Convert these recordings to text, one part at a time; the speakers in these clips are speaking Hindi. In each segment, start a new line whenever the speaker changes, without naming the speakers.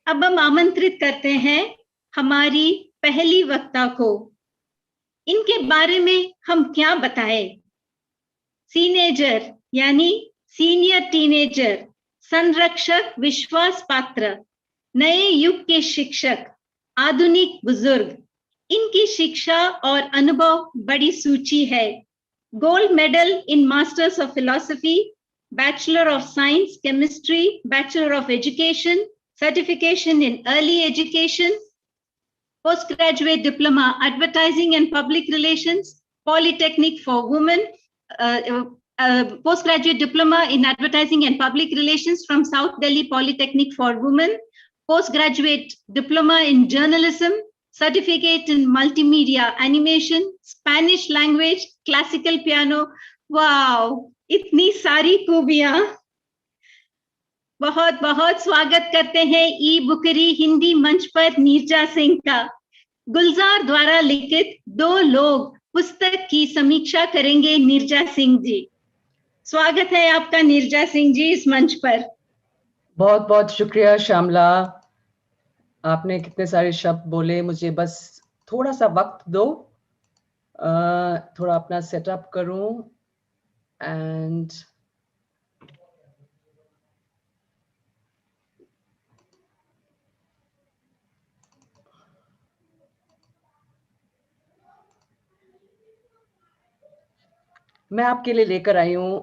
अब हम आमंत्रित करते हैं हमारी पहली वक्ता को। इनके बारे में हम क्या बताएं? सीनेजर यानी सीनियर टीनेजर, संरक्षक विश्वास पात्र, नए युग के शिक्षक, आधुनिक बुजुर्ग। इनकी शिक्षा और अनुभव बड़ी सूची है। Gold medal in masters of philosophy, bachelor of science chemistry, bachelor of education, certification in early education, postgraduate diploma advertising and public relations, polytechnic for women, postgraduate diploma in advertising and public relations from South Delhi Polytechnic for women, postgraduate diploma in journalism, certificate in multimedia animation, Spanish language, classical piano. Wow, इतनी सारी खूबियां। बहुत बहुत स्वागत करते हैं ई बुकरी हिंदी मंच पर नीरजा सिंह का। गुलजार द्वारा लिखित दो लोग पुस्तक की समीक्षा करेंगे नीरजा सिंह जी। स्वागत है आपका नीरजा सिंह जी इस मंच पर।
बहुत बहुत शुक्रिया श्यामला। आपने कितने सारे शब्द बोले, मुझे बस थोड़ा सा वक्त दो, थोड़ा अपना सेटअप करूं एंड मैं आपके लिए लेकर आई हूं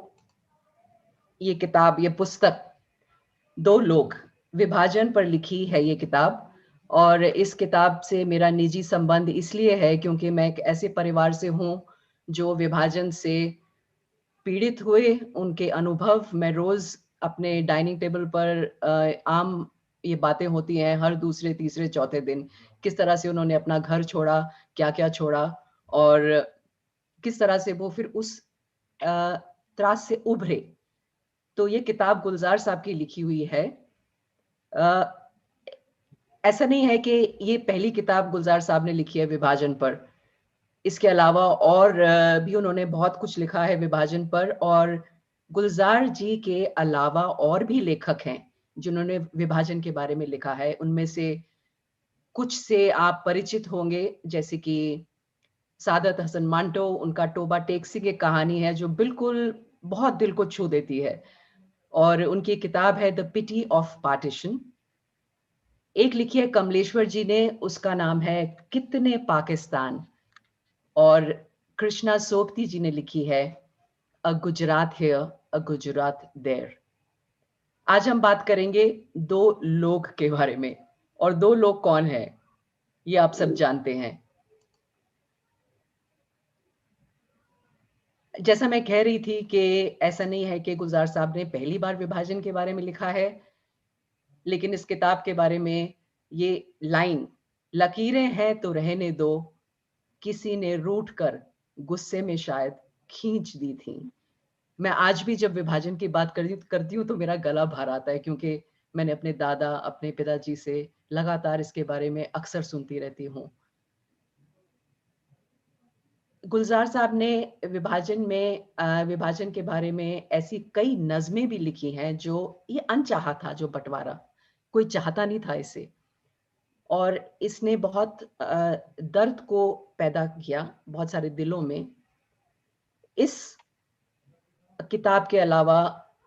ये किताब, ये पुस्तक दो लोग, विभाजन पर लिखी है ये किताब। और इस किताब से मेरा निजी संबंध इसलिए है क्योंकि मैं एक ऐसे परिवार से हूं जो विभाजन से पीड़ित हुए। उनके अनुभव मैं रोज अपने डाइनिंग टेबल पर आम ये बातें होती हैं हर दूसरे तीसरे चौथे दिन, किस तरह से उन्होंने अपना घर छोड़ा, क्या क्या छोड़ा, और किस तरह से वो फिर उस त्रास से उभरे। तो ये किताब गुलजार साहब की लिखी हुई है। ऐसा नहीं है कि ये पहली किताब गुलजार साहब ने लिखी है विभाजन पर। इसके अलावा और भी उन्होंने बहुत कुछ लिखा है विभाजन पर। और गुलजार जी के अलावा और भी लेखक हैं जिन्होंने विभाजन के बारे में लिखा है। उनमें से कुछ से आप परिचित होंगे, जैसे कि सादत हसन मांटो। उनका टोबा टेक सिंह एक कहानी है जो बिल्कुल बहुत दिल को छू देती है, और उनकी किताब है द पिटी ऑफ पार्टीशन। एक लिखी है कमलेश्वर जी ने, उसका नाम है कितने पाकिस्तान। और कृष्णा सोपती जी ने लिखी है a Gujarat here a Gujarat there. आज हम बात करेंगे दो लोग के बारे में। और दो लोग कौन है ये आप सब जानते हैं। जैसा मैं कह रही थी कि ऐसा नहीं है कि गुलजार साहब ने पहली बार विभाजन के बारे में लिखा है, लेकिन इस किताब के बारे में ये लाइन, लकीरें हैं तो रहने दो, किसी ने रूठ कर गुस्से में शायद खींच दी थी। मैं आज भी जब विभाजन की बात करती हूँ तो मेरा गला भर आता है, क्योंकि मैंने अपने दादा, अपने पिताजी से लगातार इसके बारे में अक्सर सुनती रहती हूँ। गुलजार साहब ने विभाजन के बारे में ऐसी कई नज़में भी लिखी हैं जो ये अनचाहा था, जो बंटवारा कोई चाहता नहीं था इसे, और इसने बहुत दर्द को पैदा किया बहुत सारे दिलों में। इस किताब के अलावा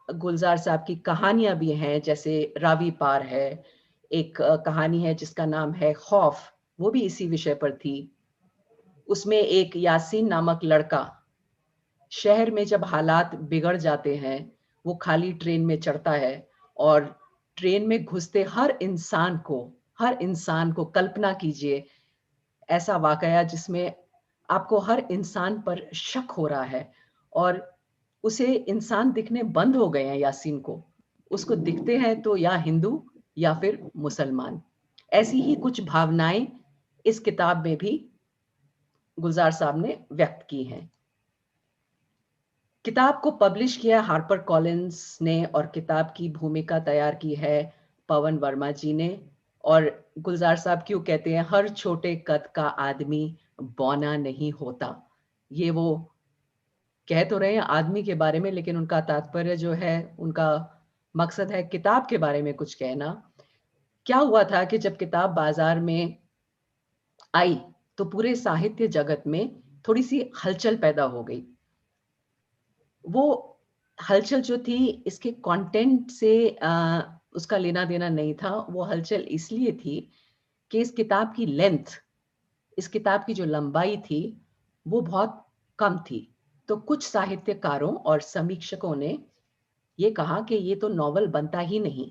गुलजार साहब की कहानियां भी हैं, जैसे रावी पार है, एक कहानी है जिसका नाम है खौफ, वो भी इसी विषय पर थी। उसमें एक यासीन नामक लड़का शहर में जब हालात बिगड़ जाते हैं, वो खाली ट्रेन में चढ़ता है और ट्रेन में घुसते हर इंसान को कल्पना कीजिए ऐसा वाकया जिसमें आपको हर इंसान पर शक हो रहा है, और उसे इंसान दिखने बंद हो गए हैं यासीन को। उसको दिखते हैं तो या हिंदू या फिर मुसलमान। ऐसी ही कुछ भावनाएं इस किताब में भी गुलजार साहब ने व्यक्त की हैं। किताब को पब्लिश किया हार्पर कॉलिंस ने, और किताब की भूमिका तैयार की है पवन वर्मा जी ने। और गुलजार साहब क्यों कहते हैं हर छोटे कद का आदमी बौना नहीं होता। ये वो कह तो रहे हैं आदमी के बारे में, लेकिन उनका तात्पर्य जो है, उनका मकसद है किताब के बारे में कुछ कहना। क्या हुआ था कि जब किताब बाजार में आई तो पूरे साहित्य जगत में थोड़ी सी हलचल पैदा हो गई। वो हलचल जो थी इसके कंटेंट से उसका लेना देना नहीं था। वो हलचल इसलिए थी कि इस किताब की लेंथ, इस किताब की जो लंबाई थी वो बहुत कम थी। तो कुछ साहित्यकारों और समीक्षकों ने ये कहा कि ये तो नॉवल बनता ही नहीं,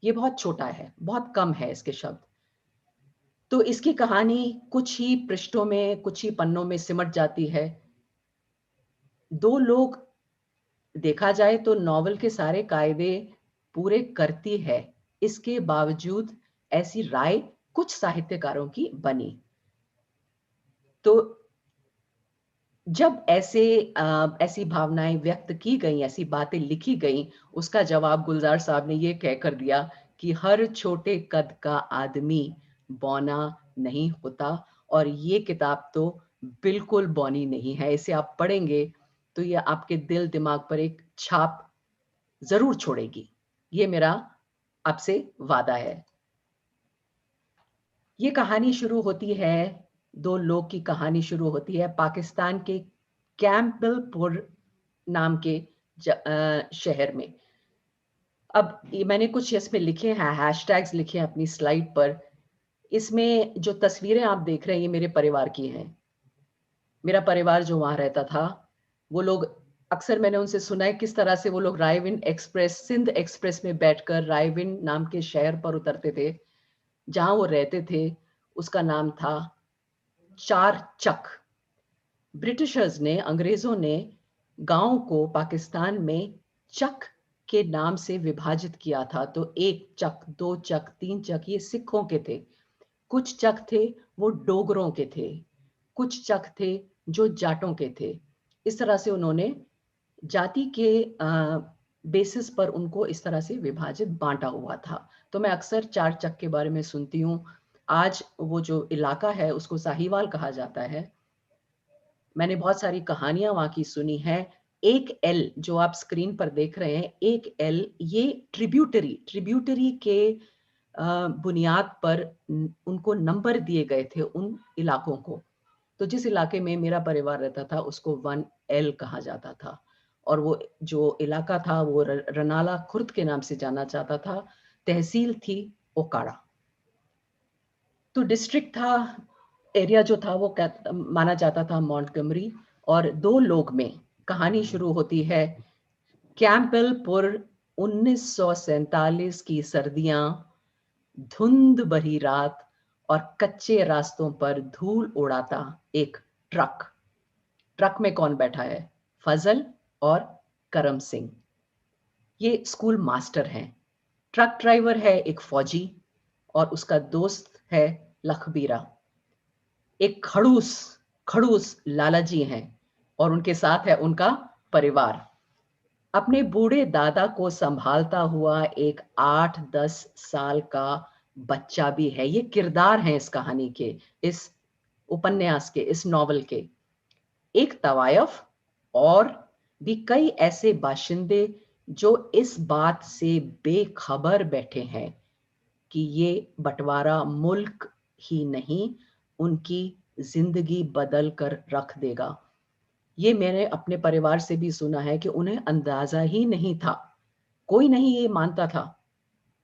ये बहुत छोटा है, बहुत कम है इसके शब्द। तो इसकी कहानी कुछ ही पृष्ठों में, कुछ ही पन्नों में सिमट जाती है। दो लोग, देखा जाए तो नॉवल के सारे कायदे पूरे करती है, इसके बावजूद ऐसी राय कुछ साहित्यकारों की बनी। तो जब ऐसी भावनाएं व्यक्त की गई, ऐसी बातें लिखी गई, उसका जवाब गुलजार साहब ने ये कहकर दिया कि हर छोटे कद का आदमी बौना नहीं होता। और ये किताब तो बिल्कुल बौनी नहीं है। इसे आप पढ़ेंगे तो ये आपके दिल दिमाग पर एक छाप जरूर छोड़ेगी। ये मेरा आपसे वादा है। ये कहानी शुरू होती है, दो लोग की कहानी शुरू होती है पाकिस्तान के कैंपबेलपुर नाम के शहर में। अब ये मैंने कुछ इसमें लिखे हैं, हैशटैग्स लिखे हैं अपनी स्लाइड पर। इसमें जो तस्वीरें आप देख रहे हैं ये मेरे परिवार की हैं। मेरा परिवार जो वहां रहता था, वो लोग अक्सर, मैंने उनसे सुना है किस तरह से वो लोग रायविंड एक्सप्रेस, सिंध एक्सप्रेस में बैठकर रायविंड नाम के शहर पर उतरते थे जहां वो रहते थे। उसका नाम था चार चक। ब्रिटिशर्स ने, अंग्रेजों ने गांव को पाकिस्तान में चक के नाम से विभाजित किया था। तो एक चक, दो चक, तीन चक ये सिखों के थे। कुछ चक थे वो डोगरों के थे, कुछ चक थे जो जाटों के थे। इस तरह से उन्होंने जाति के बेसिस पर उनको इस तरह से विभाजित बांटा हुआ था। तो मैं अक्सर चार चक के बारे में सुनती हूँ। आज वो जो इलाका है उसको साहिवाल कहा जाता है। मैंने बहुत सारी कहानियां वहां की सुनी है। एक एल जो आप स्क्रीन पर देख रहे हैं, एक एल, ये ट्रिब्यूटरी के बुनियाद पर उनको नंबर दिए गए थे उन इलाकों को। तो जिस इलाके में मेरा परिवार रहता था उसको 1L कहा जाता था। और वो जो इलाका था वो रनाला खुर्द के नाम से जाना जाता था। तहसील थी ओकाड़ा। तो डिस्ट्रिक्ट था, एरिया जो था वो माना जाता था मॉन्टगमरी। और दो लोग में कहानी शुरू होती है। कैंपबेलपुर, 1947 की सर्दियां, धुंध भरी रात और कच्चे रास्तों पर धूल उड़ाता एक ट्रक। ट्रक में कौन बैठा है? फजल और करम सिंह। ये स्कूल मास्टर हैं। ट्रक ड्राइवर है एक फौजी और उसका दोस्त है लखबीरा। एक खड़ूस खड़ूस लाला जी हैं और उनके साथ है उनका परिवार। अपने बूढ़े दादा को संभालता हुआ एक 8-10 साल का बच्चा भी है। ये किरदार हैं इस कहानी के, इस उपन्यास के, इस नॉवल के। एक तवायफ और भी कई ऐसे बाशिंदे जो इस बात से बेखबर बैठे हैं कि ये बंटवारा मुल्क ही नहीं, उनकी जिंदगी बदल कर रख देगा। ये मैंने अपने परिवार से भी सुना है कि उन्हें अंदाजा ही नहीं था, कोई नहीं ये मानता था,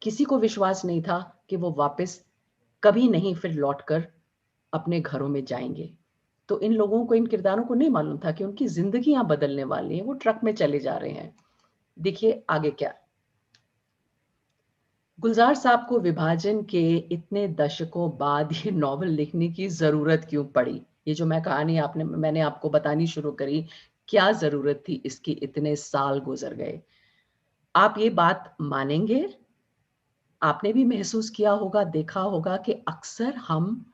किसी को विश्वास नहीं था कि वो वापस कभी नहीं फिर लौटकर अपने घरों में जाएंगे। तो इन लोगों को, इन किरदारों को नहीं मालूम था कि उनकी जिंदगियां बदलने वाली हैं, वो ट्रक में चले जा रहे हैं। देखिए आगे क्या। गुलजार साहब को विभाजन के इतने दशकों बाद ये नॉवल लिखने की जरूरत क्यों पड़ी? ये जो मैं कहानी मैंने आपको बतानी शुरू करी, क्या जरूरत थी इसकी? इतने साल गुजर गए। आप ये बात मानेंगे, आपने भी महसूस किया होगा, देखा होगा कि अक्सर हम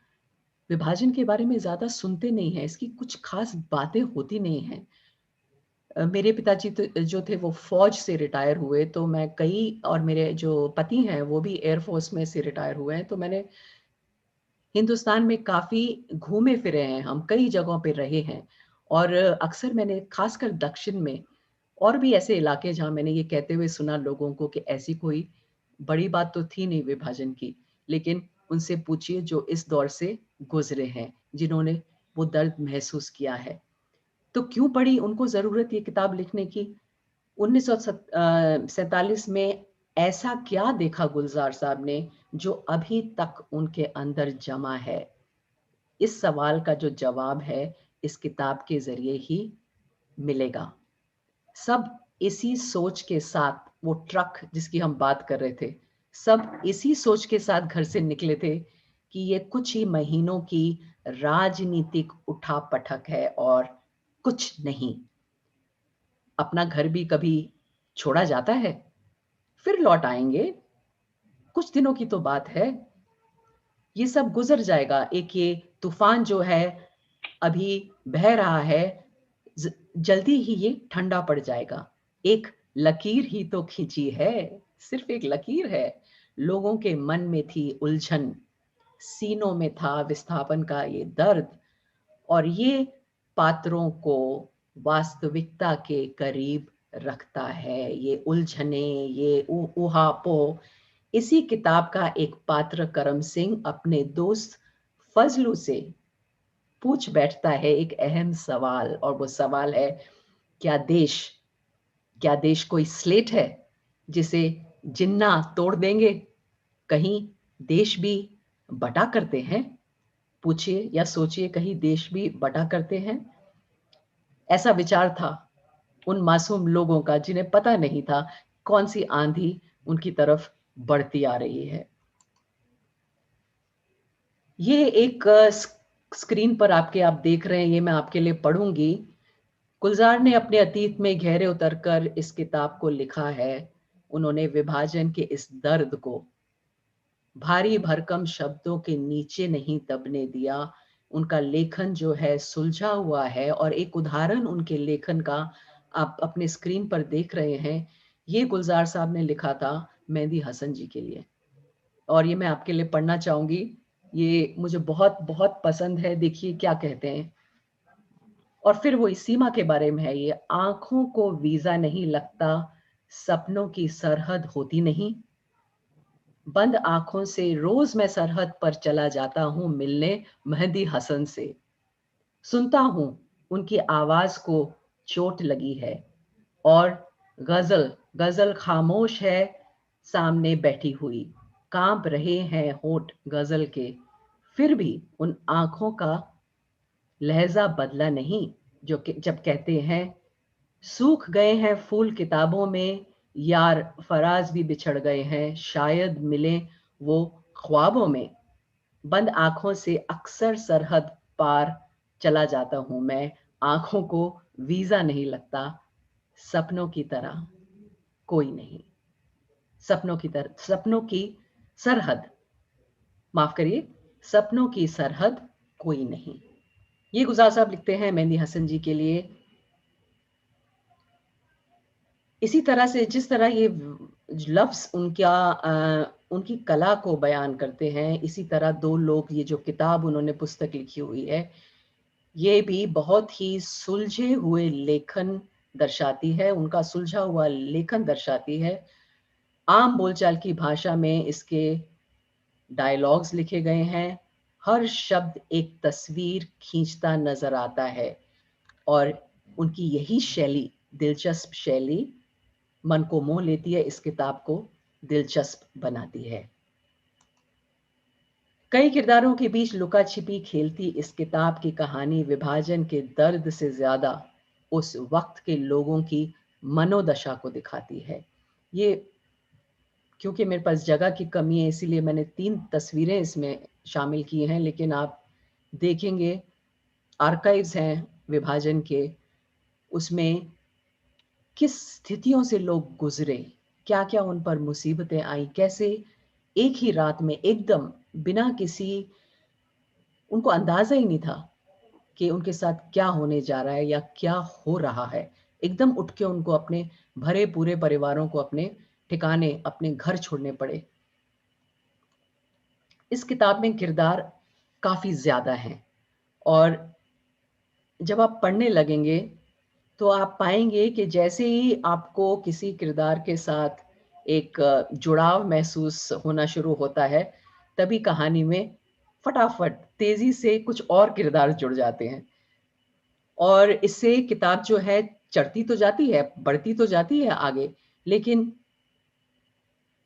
विभाजन के बारे में ज्यादा सुनते नहीं हैं, इसकी कुछ खास बातें होती नहीं हैं। मेरे पिताजी तो जो थे वो फौज से रिटायर हुए, तो मैं कई, और मेरे जो पति हैं वो भी एयरफोर्स में से रिटायर हुए हैं। तो मैंने हिंदुस्तान में काफी घूमे फिरे हैं, हम कई जगहों पे रहे हैं। और अक्सर मैंने खासकर दक्षिण में और भी ऐसे इलाके जहाँ मैंने ये कहते हुए सुना लोगों को कि ऐसी कोई बड़ी बात तो थी नहीं विभाजन की, लेकिन उनसे पूछिए जो इस दौर से गुजरे हैं, जिन्होंने वो दर्द महसूस किया है। तो क्यों पड़ी उनको ज़रूरत ये किताब लिखने की? 1947 में ऐसा क्या देखा गुलजार साहब ने जो अभी तक उनके अंदर जमा है? इस सवाल का जो जवाब है इस किताब के ज़रिए ही मिलेगा। सब इसी सोच के साथ, वो ट्रक जिसकी हम बात कर रहे थे, सब इसी सोच के साथ घर से निकले थे कि ये कुछ ही महीनों की राजनीतिक उठापटक है और कुछ नहीं। अपना घर भी कभी छोड़ा जाता है, फिर लौट आएंगे, कुछ दिनों की तो बात है, ये सब गुजर जाएगा। एक ये तूफान जो है अभी बह रहा है, जल्दी ही ये ठंडा पड़ जाएगा। एक लकीर ही तो खींची है, सिर्फ एक लकीर है। लोगों के मन में थी उलझन, सीनों में था विस्थापन का ये दर्द, और ये पात्रों को वास्तविकता के करीब रखता है। ये उलझने, ये ऊहापोह, इसी किताब का एक पात्र करम सिंह अपने दोस्त फजलू से पूछ बैठता है एक अहम सवाल, और वो सवाल है, क्या देश क्या देश कोई स्लेट है जिसे जिन्ना तोड़ देंगे? कहीं देश भी बटा करते हैं? पूछिए या सोचिए, कहीं देश भी बटा करते हैं? ऐसा विचार था उन मासूम लोगों का जिन्हें पता नहीं था कौन सी आंधी उनकी तरफ बढ़ती आ रही है। ये एक स्क्रीन पर आपके आप देख रहे हैं, ये मैं आपके लिए पढ़ूंगी। गुलजार ने अपने अतीत में गहरे उतरकर इस किताब को लिखा है। उन्होंने विभाजन के इस दर्द को भारी भरकम शब्दों के नीचे नहीं दबने दिया। उनका लेखन जो है सुलझा हुआ है, और एक उदाहरण उनके लेखन का आप अपने स्क्रीन पर देख रहे हैं। ये गुलजार साहब ने लिखा था मेहंदी हसन जी के लिए, और ये मैं आपके लिए पढ़ना चाहूंगी। ये मुझे बहुत बहुत पसंद है। देखिए क्या कहते हैं, और फिर वो इस सीमा के बारे में है ये। आंखों को वीजा नहीं लगता, सपनों की सरहद होती नहीं। बंद आंखों से रोज मैं सरहद पर चला जाता हूं मिलने मेहंदी हसन से। सुनता हूं उनकी आवाज को चोट लगी है, और गजल गजल खामोश है सामने बैठी हुई। कांप रहे हैं होठ गजल के, फिर भी उन आंखों का लहजा बदला नहीं जो जब कहते हैं, सूख गए हैं फूल किताबों में, यार फराज भी बिछड़ गए हैं, शायद मिले वो ख्वाबों में। बंद आंखों से अक्सर सरहद पार चला जाता हूं मैं, आंखों को वीजा नहीं लगता, सपनों की तरह कोई नहीं। सपनों की सरहद, माफ करिए, सपनों की सरहद कोई नहीं। ये गुलजार साहब लिखते हैं मेहंदी हसन जी के लिए। इसी तरह से जिस तरह ये लफ्ज उनकी कला को बयान करते हैं, इसी तरह दो लोग, ये जो किताब उन्होंने पुस्तक लिखी हुई है, ये भी बहुत ही सुलझे हुए लेखन दर्शाती है, उनका सुलझा हुआ लेखन दर्शाती है। आम बोलचाल की भाषा में इसके डायलॉग्स लिखे गए हैं। हर शब्द एक तस्वीर खींचता नजर आता है, और उनकी यही शैली, दिलचस्प शैली, मन को मोह लेती है, इस किताब को दिलचस्प बनाती है। कई किरदारों के बीच लुका छिपी खेलती इस किताब की कहानी विभाजन के दर्द से ज्यादा उस वक्त के लोगों की मनोदशा को दिखाती है। ये, क्योंकि मेरे पास जगह की कमी है इसीलिए मैंने 3 तस्वीरें इसमें शामिल की हैं, लेकिन आप देखेंगे आर्काइव्स हैं विभाजन के, उसमें किस स्थितियों से लोग गुजरे, क्या क्या उन पर मुसीबतें आई, कैसे एक ही रात में एकदम बिना किसी, उनको अंदाजा ही नहीं था कि उनके साथ क्या होने जा रहा है या क्या हो रहा है। एकदम उठ के उनको अपने भरे पूरे परिवारों को अपने ठिकाने, अपने घर छोड़ने पड़े। इस किताब में किरदार काफी ज्यादा हैं, और जब आप पढ़ने लगेंगे तो आप पाएंगे कि जैसे ही आपको किसी किरदार के साथ एक जुड़ाव महसूस होना शुरू होता है, तभी कहानी में फटाफट तेजी से कुछ और किरदार जुड़ जाते हैं और इससे किताब जो है चढ़ती तो जाती है, बढ़ती तो जाती है आगे, लेकिन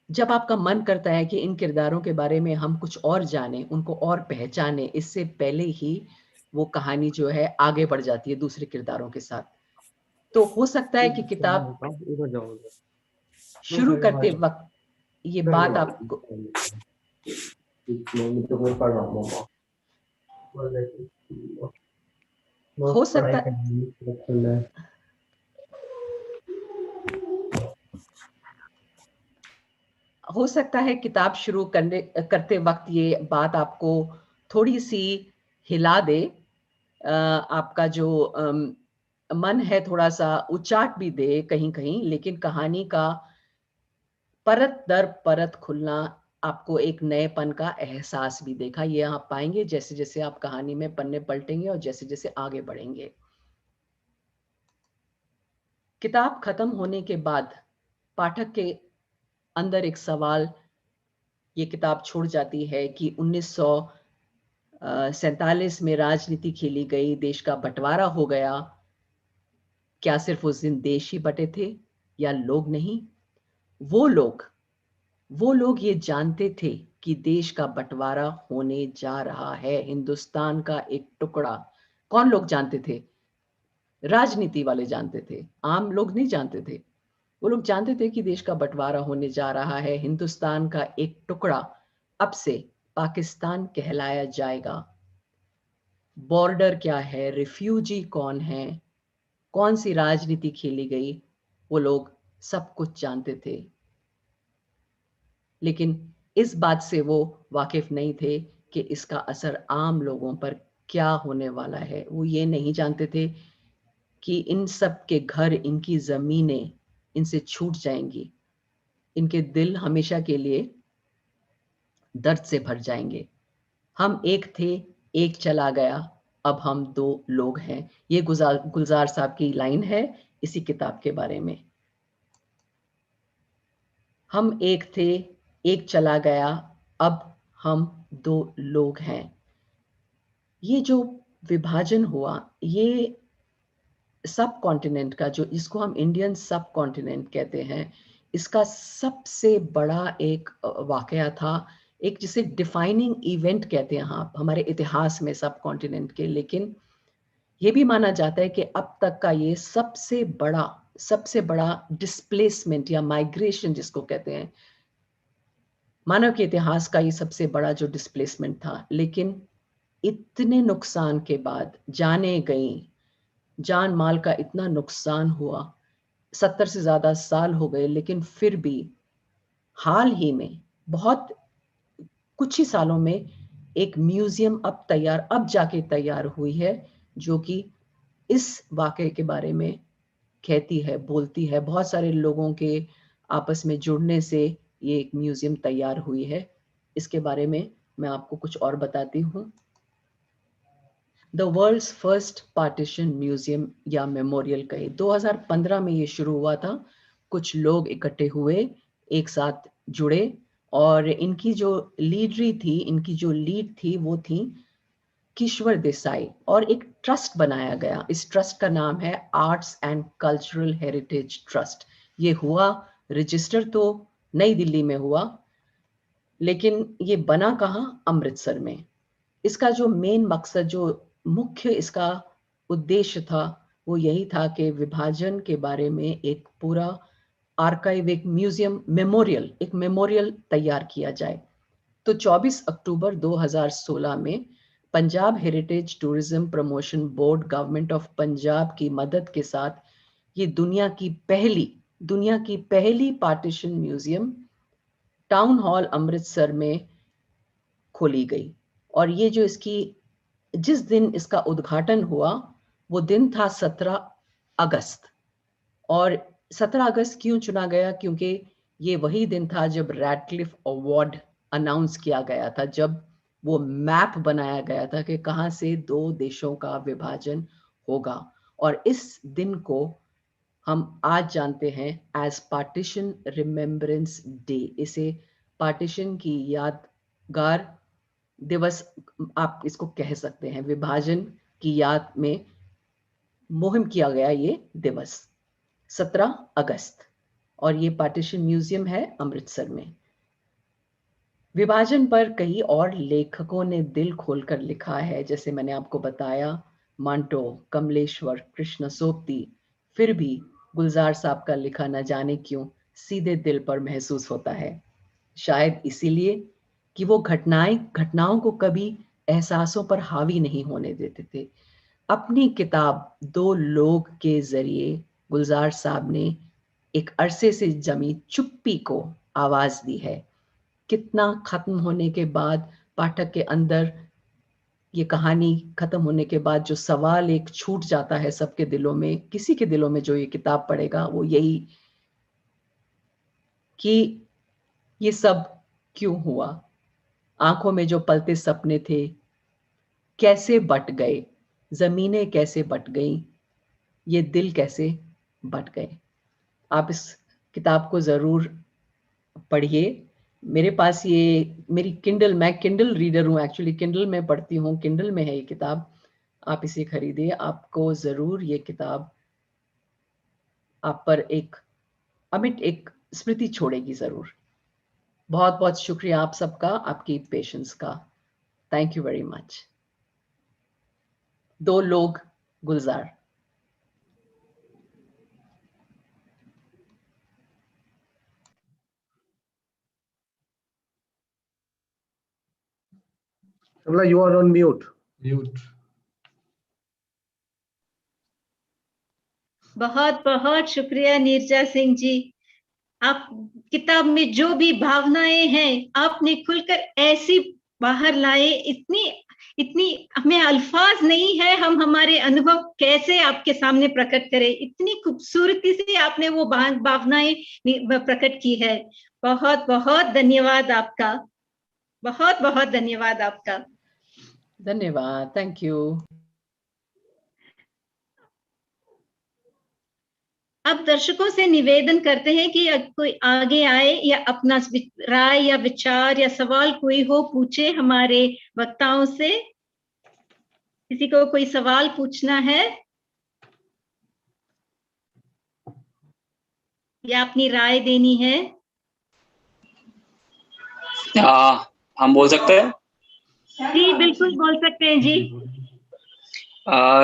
जब आपका मन करता है कि इन किरदारों के बारे में हम कुछ और जानें, उनको और पहचानें, इससे पहले ही वो कहानी जो है आगे बढ़ जाती है दूसरे किरदारों के साथ। तो हो सकता है कि किताब शुरू करते वक्त ये बात आपको हो सकता है किताब शुरू करते वक्त ये बात आपको थोड़ी सी हिला दे, आपका जो मन है थोड़ा सा उचाट भी दे कहीं कहीं, लेकिन कहानी का परत दर परत खुलना आपको एक नएपन का एहसास भी देखा ये आप पाएंगे जैसे जैसे आप कहानी में पन्ने पलटेंगे और जैसे जैसे आगे बढ़ेंगे। किताब खत्म होने के बाद पाठक के अंदर एक सवाल ये किताब छोड़ जाती है कि 1947 में राजनीति खेली गई, देश का बंटवारा हो गया, क्या सिर्फ उस दिन देश ही बटे थे या लोग नहीं? वो लोग ये जानते थे कि देश का बंटवारा होने जा रहा है, हिंदुस्तान का एक टुकड़ा। कौन लोग जानते थे? राजनीति वाले जानते थे, आम लोग नहीं जानते थे। वो लोग जानते थे कि देश का बंटवारा होने जा रहा है, हिंदुस्तान का एक टुकड़ा अब से पाकिस्तान कहलाया जाएगा। बॉर्डर क्या है, रिफ्यूजी कौन है, कौन सी राजनीति खेली गई, वो लोग सब कुछ जानते थे, लेकिन इस बात से वो वाकिफ नहीं थे कि इसका असर आम लोगों पर क्या होने वाला है। वो ये नहीं जानते थे कि इन सब के घर, इनकी जमीनें इनसे छूट जाएंगी, इनके दिल हमेशा के लिए दर्द से भर जाएंगे। हम एक थे, एक चला गया, अब हम दो लोग हैं। ये गुलजार साहब की लाइन है इसी किताब के बारे में। हम एक थे, एक चला गया, अब हम दो लोग हैं। ये जो विभाजन हुआ, ये सब कॉन्टिनेंट का, जो इसको हम इंडियन सब कॉन्टिनेंट कहते हैं, इसका सबसे बड़ा एक वाकया था, एक जिसे डिफाइनिंग इवेंट कहते हैं आप हमारे इतिहास में सब कॉन्टिनेंट के। लेकिन ये भी माना जाता है कि अब तक का ये सबसे बड़ा डिस्प्लेसमेंट या माइग्रेशन जिसको कहते हैं, मानव के इतिहास का ये सबसे बड़ा जो डिस्प्लेसमेंट था। लेकिन इतने नुकसान के बाद जाने गई, जान माल का इतना नुकसान हुआ, 70 से ज्यादा साल हो गए, लेकिन फिर भी हाल ही में बहुत कुछ ही सालों में एक म्यूजियम अब जाके तैयार हुई है, जो कि इस वाकये के बारे में कहती है, बोलती है। बहुत सारे लोगों के आपस में जुड़ने से ये एक म्यूजियम तैयार हुई है। इसके बारे में मैं आपको कुछ और बताती हूँ। The world's first partition museum या मेमोरियल कहे, 2015 में ये शुरू हुआ था। कुछ लोग इकट्ठे हुए, एक साथ जुड़े, और इनकी जो लीड थी वो थी किश्वर देसाई, और एक ट्रस्ट बनाया गया। इस ट्रस्ट का नाम है arts and cultural heritage trust. ये हुआ रजिस्टर तो नई दिल्ली में हुआ, लेकिन ये बना कहाँ? अमृतसर में। इसका जो मेन मकसद, जो मुख्य इसका उद्देश्य था, वो यही था कि विभाजन के बारे में एक पूरा आर्काइव, एक म्यूजियम, एक मेमोरियल तैयार किया जाए। तो 24 अक्टूबर 2016 में Punjab heritage tourism promotion board, government of Punjab की मदद के साथ ये दुनिया की पहली partition museum town hall Amritsar में खोली गई। और ये जो जिस दिन इसका उद्घाटन हुआ, वो दिन था 17 अगस्त। और 17 अगस्त क्यों चुना गया? क्योंकि ये वही दिन था जब रैडक्लिफ अवार्ड अनाउंस किया गया था, जब वो मैप बनाया गया था कि कहाँ से दो देशों का विभाजन होगा। और इस दिन को हम आज जानते हैं एज पार्टीशन रिमेम्बरेंस डे। इसे पार्टीशन की यादगार दिवस आप इसको कह सकते हैं। विभाजन की याद में मुहिम किया गया ये दिवस 17 अगस्त, और ये पार्टीशन म्यूजियम है अमृतसर में। विभाजन पर कई और लेखकों ने दिल खोलकर लिखा है, जैसे मैंने आपको बताया, मांटो, कमलेश्वर, कृष्ण सोबती। फिर भी गुलजार साहब का लिखा न जाने क्यों सीधे दिल पर महसूस होता है। शायद इसीलिए कि वो घटनाओं को कभी एहसासों पर हावी नहीं होने देते थे। अपनी किताब दो लोग के जरिए गुलजार साहब ने एक अरसे से जमी चुप्पी को आवाज दी है। कितना खत्म होने के बाद पाठक के अंदर, ये कहानी खत्म होने के बाद जो सवाल एक छूट जाता है सबके दिलों में, किसी के दिलों में जो ये किताब पढ़ेगा, वो यही कि ये सब क्यों हुआ। आंखों में जो पलते सपने थे कैसे बट गए, जमीनें कैसे बट गई, ये दिल कैसे बट गए। आप इस किताब को जरूर पढ़िए। मेरे पास ये मेरी किंडल, मैं किंडल रीडर हूँ एक्चुअली, किंडल में पढ़ती हूँ, किंडल में है ये किताब। आप इसे खरीदिए, आपको जरूर ये किताब आप पर एक अमिट एक स्मृति छोड़ेगी जरूर। बहुत बहुत शुक्रिया आप सबका, आपकी पेशेंस का। Thank you very much. दो लोग गुलजार।
Shamla, you are on mute.
बहुत बहुत शुक्रिया नीरजा सिंह जी। आप किताब में जो भी भावनाएं हैं आपने खुलकर ऐसी बाहर लाए, इतनी हमें अल्फाज नहीं है हम हमारे अनुभव कैसे आपके सामने प्रकट करें। इतनी खूबसूरती से आपने वो भावनाएं प्रकट की है। बहुत बहुत धन्यवाद आपका, बहुत बहुत धन्यवाद आपका।
धन्यवाद, थैंक यू।
अब दर्शकों से निवेदन करते हैं कि कोई आगे आए या अपना राय या विचार या सवाल कोई हो पूछे हमारे वक्ताओं से। किसी को कोई सवाल पूछना है या अपनी राय देनी है?
हम बोल सकते हैं?
जी बिल्कुल बोल सकते हैं जी।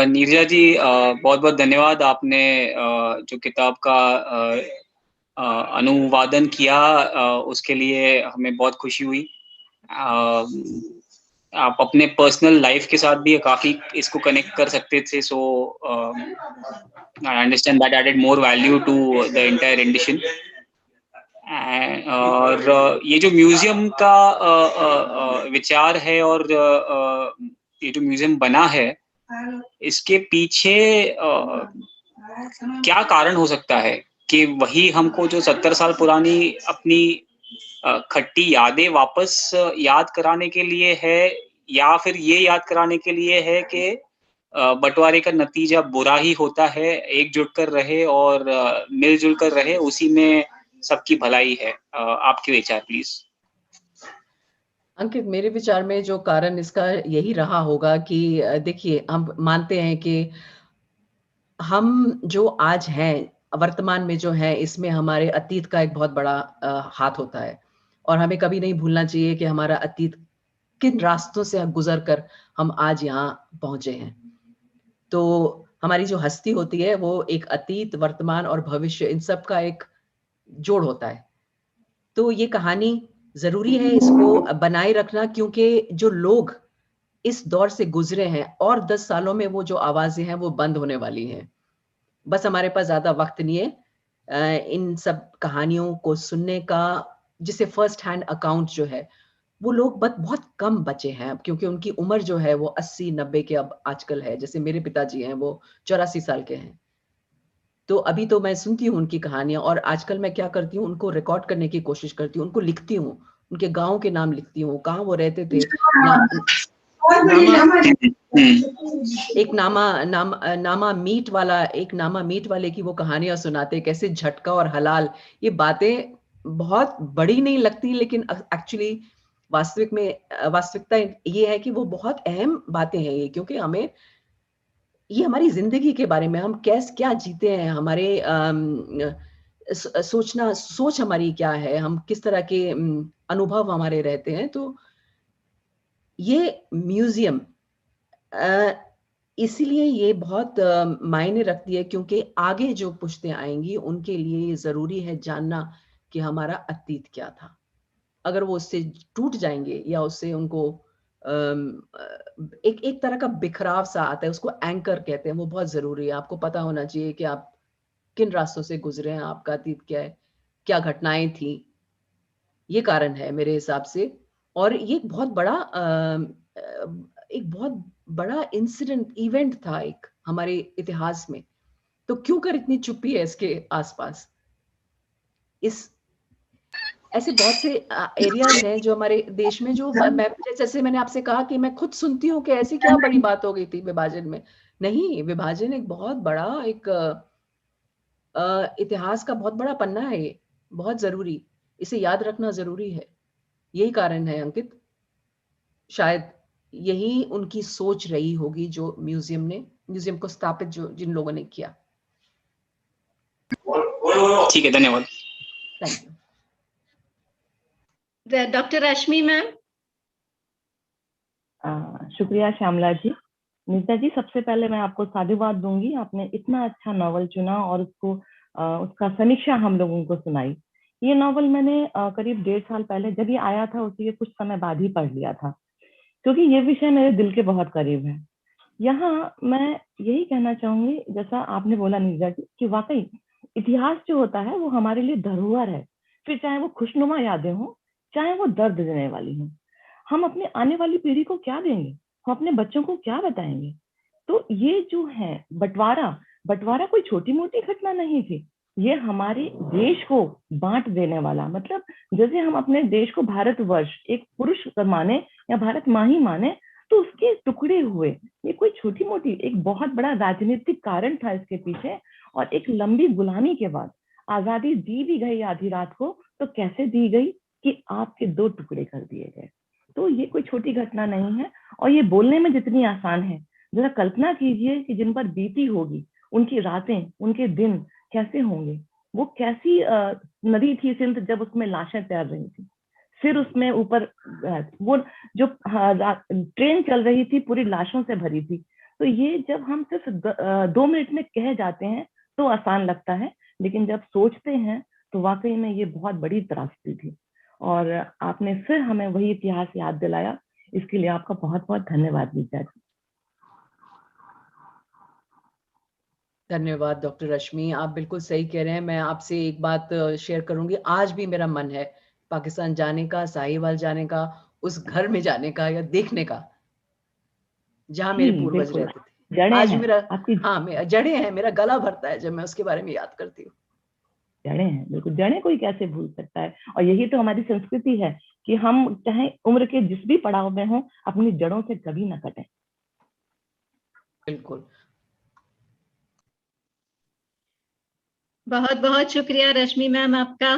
नीरजा जी, बहुत बहुत धन्यवाद। आपने जो किताब का अनुवादन किया उसके लिए हमें बहुत खुशी हुई। आप अपने पर्सनल लाइफ के साथ भी काफ़ी इसको कनेक्ट कर सकते थे, so I understand that added more value to the entire edition. और ये जो म्यूजियम का विचार है और ये जो म्यूजियम बना है, इसके पीछे क्या कारण हो सकता है कि वही हमको जो 70 साल पुरानी अपनी खट्टी यादें वापस याद कराने के लिए है, या फिर ये याद कराने के लिए है कि बंटवारे का नतीजा बुरा ही होता है, एकजुट कर रहे और मिलजुल कर रहे, उसी में सबकी भलाई है। आपके विचार प्लीज।
अंकित, मेरे विचार में जो कारण इसका यही रहा होगा कि देखिए, हम मानते हैं कि हम जो आज हैं, वर्तमान में जो है, इसमें हमारे अतीत का एक बहुत बड़ा हाथ होता है, और हमें कभी नहीं भूलना चाहिए कि हमारा अतीत किन रास्तों से गुजर कर हम आज यहाँ पहुंचे हैं। तो हमारी जो हस्ती होती है वो एक अतीत, वर्तमान और भविष्य, इन सब का एक जोड़ होता है। तो ये कहानी जरूरी है इसको बनाए रखना, क्योंकि जो लोग इस दौर से गुजरे हैं और 10 सालों में वो जो आवाजें हैं वो बंद होने वाली हैं। बस हमारे पास ज्यादा वक्त नहीं है इन सब कहानियों को सुनने का, जिसे फर्स्ट हैंड अकाउंट जो है वो लोग बहुत कम बचे हैं, क्योंकि उनकी उम्र जो है वो 80-90 के अब आजकल है। जैसे मेरे पिताजी हैं वो 84 साल के हैं। तो अभी तो मैं सुनती हूँ उनकी कहानियां, और आजकल मैं क्या करती हूँ, उनको रिकॉर्ड करने की कोशिश करती हूँ, उनको लिखती हूँ, उनके गाँव के नाम लिखती हूँ, कहाँ वो रहते थे एक नामा मीट वाले की वो कहानियां सुनाते, कैसे झटका और हलाल, ये बातें बहुत बड़ी नहीं लगती, लेकिन एक्चुअली वास्तविकता ये है कि वो बहुत अहम बातें हैं ये, क्योंकि हमें ये हमारी जिंदगी के बारे में, हम क्या जीते हैं, हमारे सोच हमारी क्या है, हम किस तरह के अनुभव हमारे रहते हैं। तो ये म्यूजियम इसीलिए ये बहुत मायने रखती है, क्योंकि आगे जो पुश्तें आएंगी उनके लिए ये जरूरी है जानना कि हमारा अतीत क्या था। अगर वो उससे टूट जाएंगे या उससे उनको एक तरह का बिखराव सा आता है, उसको एंकर कहते हैं, वो बहुत जरूरी है। आपको पता होना चाहिए कि आप किन रास्तों से गुजरे हैं, आपका अतीत क्या है, क्या घटनाएं थी। ये कारण है मेरे हिसाब से। और ये एक बहुत बड़ा इंसिडेंट इवेंट था एक हमारे इतिहास में। तो क्यों कर इतनी चुप्पी है इसके आसपास? ऐसे बहुत से एरियाज हैं जो हमारे देश में, जो जैसे मैंने आपसे कहा कि मैं खुद सुनती हूँ कि ऐसी क्या बड़ी बात हो गई थी विभाजन में। नहीं, विभाजन एक बहुत बड़ा इतिहास का बहुत बड़ा पन्ना है, ये बहुत जरूरी, इसे याद रखना जरूरी है। यही कारण है अंकित, शायद यही उनकी सोच रही होगी जो म्यूजियम को स्थापित जिन लोगों ने किया।
ठीक है, धन्यवाद।
Thank you.
Doctor Rashmi ma'am.
शुक्रिया श्यामला जी। नीता जी, सबसे पहले मैं आपको साधुवाद दूंगी, आपने इतना अच्छा नॉवल चुना और उसका समीक्षा हम लोगों को सुनाई। ये नॉवल मैंने करीब 1.5 साल पहले जब ये आया था, उसके कुछ समय बाद ही पढ़ लिया था, क्योंकि ये विषय मेरे दिल के बहुत करीब है। यहाँ मैं यही कहना चाहूंगी, जैसा आपने बोला नीता जी, कि वाकई इतिहास जो होता है वो हमारे लिए धरोहर है, फिर चाहे वो खुशनुमा यादें हों, चाहे वो दर्द देने वाली हों। हम अपने आने वाली पीढ़ी को क्या देंगे, हम अपने बच्चों को क्या बताएंगे? तो ये जो है बंटवारा कोई छोटी मोटी घटना नहीं थी, ये हमारे देश को बांट देने वाला, मतलब जैसे हम अपने देश को भारतवर्ष एक पुरुष माने या भारत माँ ही माने, तो उसके टुकड़े हुए, ये कोई छोटी मोटी, एक बहुत बड़ा राजनीतिक कारण था इसके पीछे। और एक लंबी गुलामी के बाद आजादी दी भी गई आधी रात को, तो कैसे दी गई कि आपके 2 टुकड़े कर दिए गए। तो ये कोई छोटी घटना नहीं है, और ये बोलने में जितनी आसान है, जरा कल्पना कीजिए कि जिन पर बीती होगी, उनकी रातें, उनके दिन कैसे होंगे। वो कैसी नदी थी सिंध, जब उसमें लाशें तैर रही थी, फिर उसमें ऊपर वो जो ट्रेन चल रही थी पूरी लाशों से भरी थी। तो ये जब हम सिर्फ 2 मिनट में कह जाते हैं तो आसान लगता है, लेकिन जब सोचते हैं तो वाकई में ये बहुत बड़ी त्रासदी थी। और आपने फिर हमें वही इतिहास याद दिलाया, इसके लिए आपका बहुत बहुत धन्यवाद नीता जी।
धन्यवाद डॉक्टर रश्मि, आप बिल्कुल सही कह रहे हैं। मैं आपसे एक बात शेयर करूंगी, आज भी मेरा मन है पाकिस्तान जाने का, साहिवाल जाने का, उस घर में जाने का या देखने का जहां मेरे पूर्वज रहते थे। आज मेरा जड़ें हैं, मेरा गला भरता है जब मैं उसके बारे में याद करती हूँ।
जड़ें हैं, बिल्कुल, जड़ें कोई कैसे भूल सकता है। और यही तो हमारी संस्कृति है कि हम चाहे उम्र के जिस भी पड़ाव में हो, अपनी जड़ों से कभी ना कटें।
बिल्कुल।
बहुत बहुत शुक्रिया रश्मि मैम आपका।